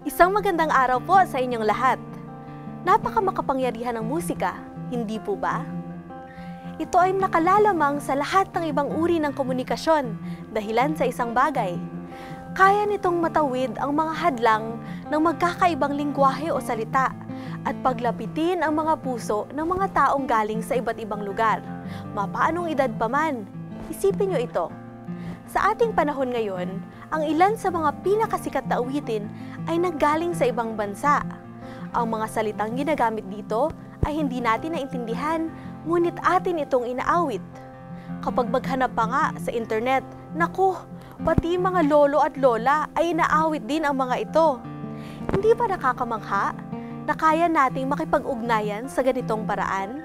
Isang magandang araw po sa inyong lahat. Napaka-makapangyarihan ng musika, hindi po ba? Ito ay nakalalamang sa lahat ng ibang uri ng komunikasyon, dahilan sa isang bagay. Kaya nitong matawid ang mga hadlang ng magkakaibang lingwahe o salita at paglapitin ang mga puso ng mga taong galing sa iba't ibang lugar. Mapaanong edad pa man, isipin nyo ito. Sa ating panahon ngayon, ang ilan sa mga pinakasikat na awitin ay nanggaling sa ibang bansa. Ang mga salitang ginagamit dito ay hindi natin naintindihan, ngunit atin itong inaawit. Kapag maghanap pa nga sa internet, naku, pati mga lolo at lola ay inaawit din ang mga ito. Hindi ba nakakamangha na kaya nating makipag-ugnayan sa ganitong paraan?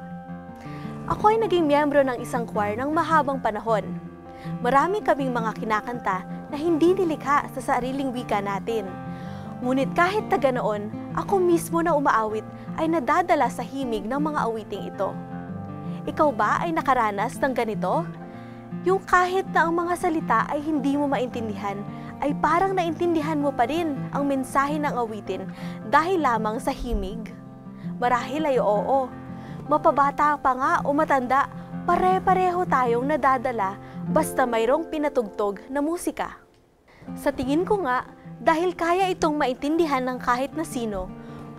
Ako ay naging miyembro ng isang choir ng mahabang panahon. Marami kaming mga kinakanta na hindi nilikha sa sariling wika natin. Ngunit kahit taga noon, ako mismo na umaawit ay nadadala sa himig ng mga awiting ito. Ikaw ba ay nakaranas ng ganito? Yung kahit na ang mga salita ay hindi mo maintindihan, ay parang naintindihan mo pa rin ang mensahe ng awitin dahil lamang sa himig? Marahil ay oo. Mapabata pa nga o matanda, pare-pareho tayong nadadala basta mayroong pinatugtog na musika. Sa tingin ko nga, dahil kaya itong maintindihan ng kahit na sino,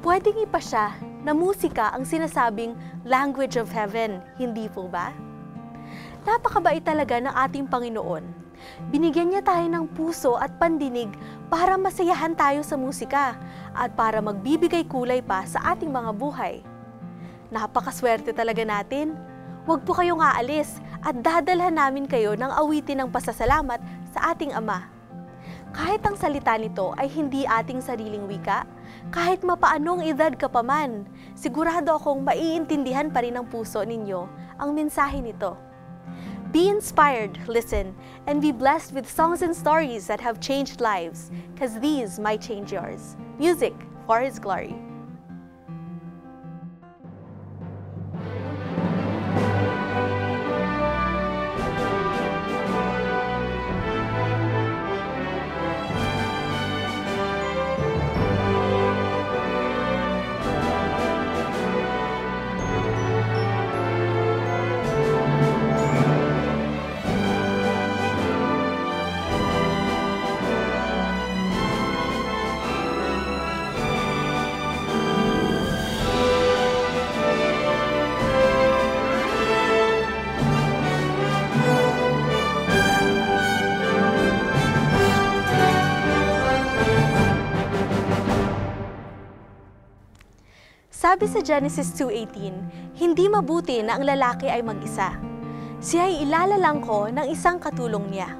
pwedeng ipasya na musika ang sinasabing language of heaven, hindi po ba? Napakabait talaga ng ating Panginoon. Binigyan niya tayo ng puso at pandinig para masayahan tayo sa musika at para magbibigay kulay pa sa ating mga buhay. Napakaswerte talaga natin. Huwag po kayong aalis at dadalhan namin kayo ng awitin ng pasasalamat sa ating Ama. Kahit ang salita nito ay hindi ating sariling wika, kahit mapaanong edad ka pa man, sigurado akong maiintindihan pa rin ng puso ninyo ang mensahe nito. Be inspired, listen, and be blessed with songs and stories that have changed lives, because these might change yours. Music for His glory. Sabi sa Genesis 2:18, hindi mabuti na ang lalaki ay mag-isa. Siya ay ilalalang ko ng isang katulong niya.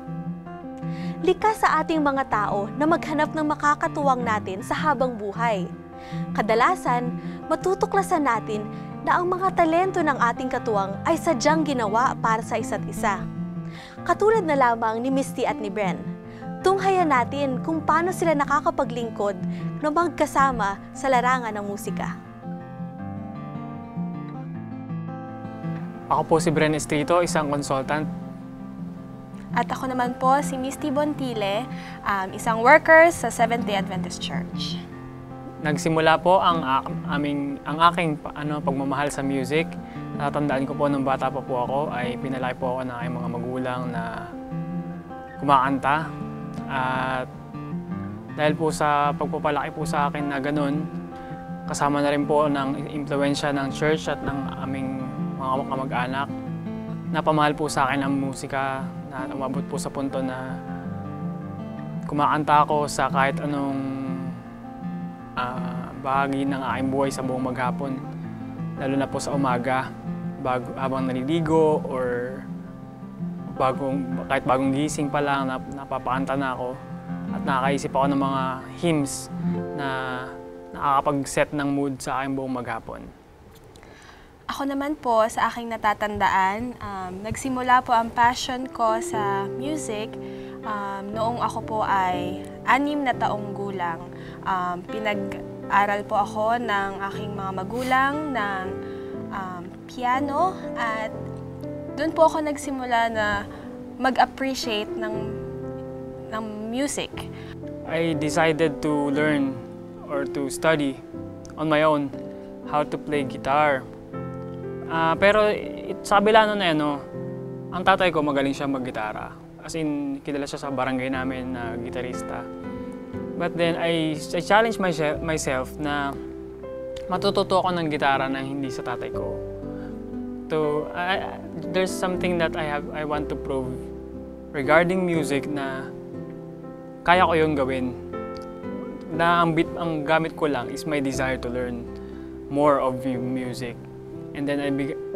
Likas sa ating mga tao na maghanap ng makakatuwang natin sa habang buhay. Kadalasan, matutuklasan natin na ang mga talento ng ating katuwang ay sadyang ginawa para sa isa't isa. Katulad na lamang ni Misty at ni Bren. Tunghayan natin kung paano sila nakakapaglingkod na magkasama sa larangan ng musika. Ako po si Bren Estrito, isang consultant. At ako naman po si Misty Bontile, isang worker sa Seventh-day Adventist Church. Nagsimula po ang aking pagmamahal sa music. Natatandaan ko po nung bata pa po ako ay pinalaki po ako ng aking mga magulang na kumakanta. At dahil po sa pagpapalaki po sa akin na ganun, kasama na rin po ng impluwensya ng church at ng aming mga kamag-anak. Napamahal po sa akin ang musika na umabot po sa punto na kumakanta ako sa kahit anong bahagi ng aking buhay sa buong maghapon. Lalo na po sa umaga, habang naliligo or kahit bagong gising pa lang, napapakanta na ako. At nakakaisip ako ng mga hymns na nakakapag-set ng mood sa aking buong maghapon. Ako naman po, sa aking natatandaan, nagsimula po ang passion ko sa music noong ako po ay 6 na taong gulang. Pinag-aral po ako ng aking mga magulang ng piano at doon po ako nagsimula na mag-appreciate ng music. I decided to learn or to study on my own how to play guitar. Pero sa kabila nun ang tatay ko magaling siya mag-gitara. As in, kilala siya sa barangay namin na gitarista. But then, I challenged myself na matututo ako ng gitara na hindi sa tatay ko. There's something that I want to prove regarding music na kaya ko yung gawin. Na ang gamit ko lang is my desire to learn more of music. And then,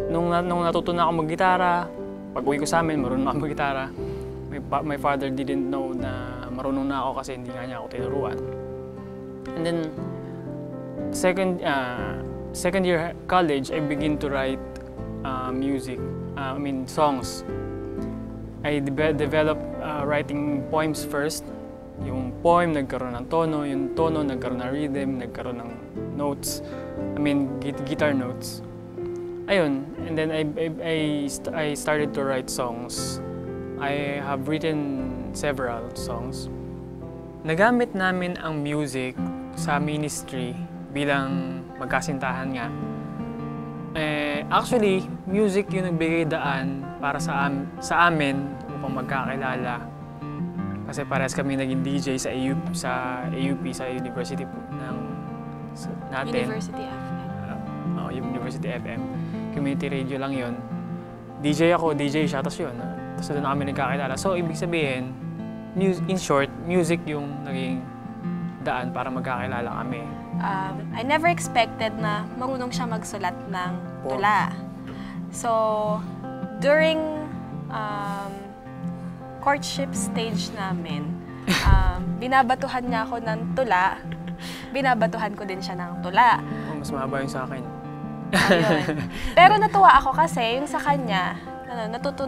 nung natutunan ako mag-gitara, pag-uwi ko sa amin, marunong ako mag-gitara. My father didn't know na marunong na ako kasi hindi nga niya ako tinuruan. And then, second year college, I begin to write songs. I developed writing poems first. Yung poem nagkaroon ng tono, yung tono nagkaroon ng rhythm, nagkaroon ng notes. Guitar notes. Ayun, and then I started to write songs. I have written several songs. Nagamit namin ang music sa ministry bilang magkasintahan nga. Actually, music yung nagbigay daan para sa amin upang magkakilala. Kasi parehas kami naging DJ sa AUP, sa University ng natin. University FM. University FM. Community radio lang yon. DJ ako, DJ siya, tapos yun. Tapos doon na kami nagkakilala. So, ibig sabihin, in short, music yung naging daan para magkakilala kami. I never expected na marunong siya magsulat ng tula. So, during courtship stage namin, binabatuhan niya ako ng tula, binabatuhan ko din siya ng tula. Mas mahaba yung sa akin. Ayun. Pero natuwa ako kasi yung sa kanya,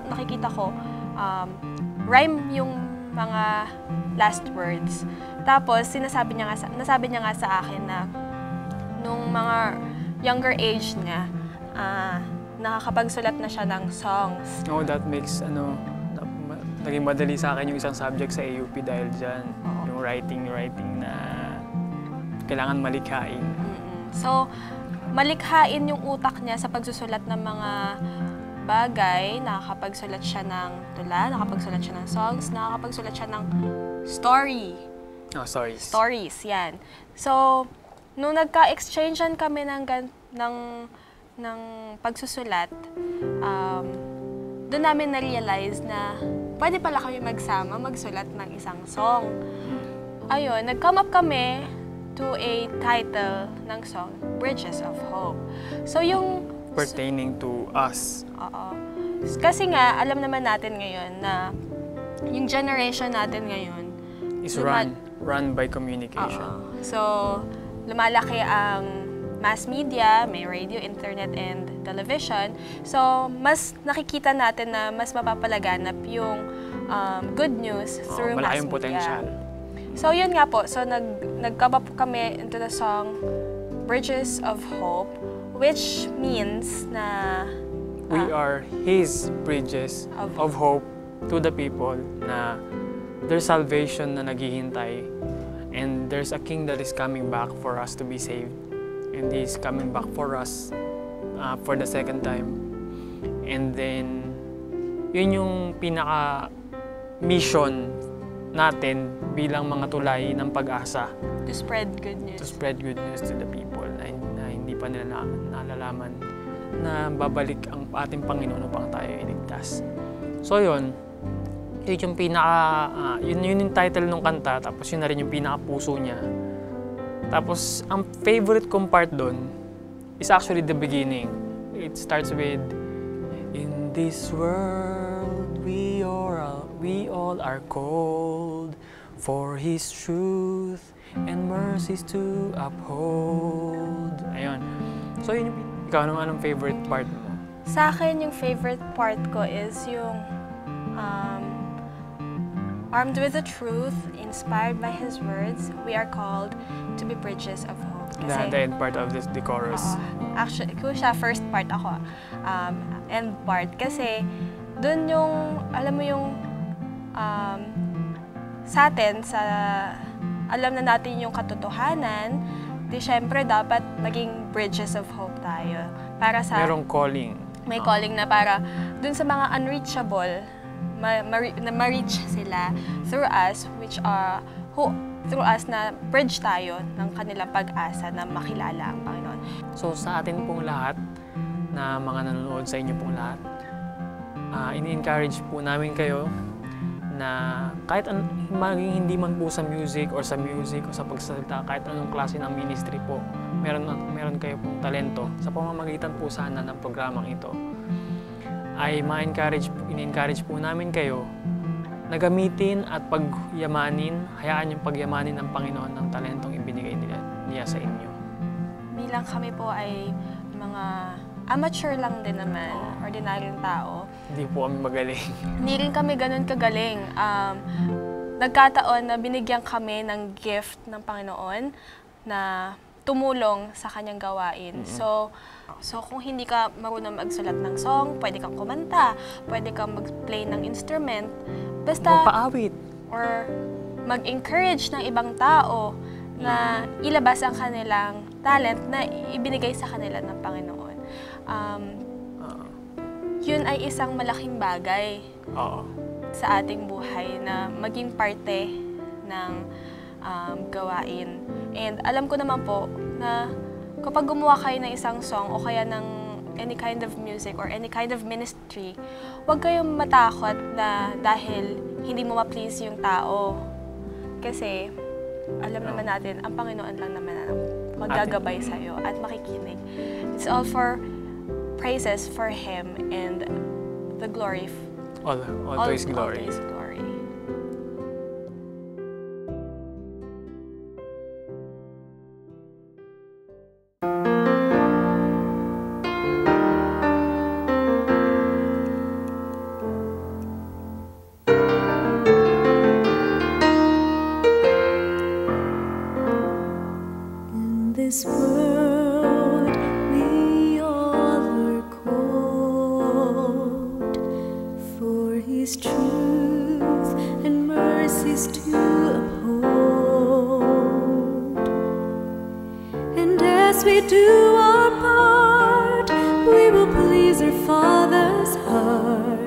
nakikita ko, rhyme yung mga last words. Tapos, nasabi niya nga sa akin na nung mga younger age niya, nakakapagsulat na siya ng songs. Oh, that makes, naging madali sa akin yung isang subject sa AUP dahil dyan. Yung writing na kailangan malikhain. So, malikhain yung utak niya sa pagsusulat ng mga bagay. Nakakapagsulat siya ng tula, nakakapagsulat siya ng songs, nakakapagsulat siya ng story. Stories. Stories, yan. So, nung nagka-exchangean kami ng pagsusulat, doon namin na-realize na pwede pala kami magsama, magsulat ng isang song. Ayun, nag-come up kami to a title ng song, Bridges of Hope. So yung... Pertaining to us. Oo. Kasi nga, alam naman natin ngayon na yung generation natin ngayon is run by communication. So, lumalaki ang mass media, may radio, internet, and television. So, mas nakikita natin na mas mapapalaganap yung good news through mass media. Malaking potential. So, yun nga po. So, nag-come up kami into the song Bridges of Hope, which means na... we are His bridges of hope to the people na there's salvation na naghihintay and there's a King that is coming back for us to be saved. And He's coming back for us for the second time. And then, yun yung pinaka-mission natin bilang mga tulay ng pag-asa. To spread good news. To spread good news to the people na hindi pa nila nalalaman na babalik ang ating Panginoon upang tayo iligtas. So yun yung yun yung title ng kanta, tapos yun na rin yung pinaka-puso niya. Tapos ang favorite kong part doon is actually the beginning. It starts with, in this world we all are called for His truth and mercies to uphold. Ayun. So yun yung, ikaw naman anong favorite part mo? Sa akin, yung favorite part ko is yung armed with the truth, inspired by His words, we are called to be bridges of hope. Kasi, the end part of the chorus. Actually, kung siya, first part ako. End part. Kasi, dun yung, alam mo yung, sa atin, sa alam na natin yung katotohanan, di syempre dapat maging bridges of hope tayo. Para sa... Merong calling. May calling na para dun sa mga unreachable, ma-reach sila through us, through us na bridge tayo ng kanilang pag-asa na makilala ang Panginoon. So sa atin pong lahat, na mga nanonood sa inyo pong lahat, ini-encourage po namin kayo na kahit maging hindi man po sa music o sa pagsasalita, kahit anong klase ng ministry po, meron kayo pong talento sa pamamagitan po sana ng programang ito, ay ini-encourage po namin kayo na gamitin at hayaan yung pagyamanin ng Panginoon ng talentong ibinigay niya sa inyo. Bilang kami po ay mga amateur lang din naman, ordinaryong tao. Hindi po kami magaling. Hindi rin kami ganun kagaling. Nagkataon na binigyan kami ng gift ng Panginoon na tumulong sa kanyang gawain. So kung hindi ka marunong magsulat ng song, pwede kang kumanta, pwede kang mag-play ng instrument, basta magpaawit or mag-encourage ng ibang tao na ilabas ang kanilang talent na ibinigay sa kanila ng Panginoon. Yun ay isang malaking bagay sa ating buhay na maging parte ng gawain. And alam ko naman po na kapag gumawa kayo ng isang song o kaya ng any kind of music or any kind of ministry, huwag kayong matakot na dahil hindi mo ma-please yung tao. Kasi alam naman natin, ang Panginoon lang naman ang maggagabay sa'yo at makikinig. It's all for praises for Him and the glory. All to His glory. All to His glory. In this world we all are called, for His truth and mercies to uphold. And as we do our part, we will please our Father's heart.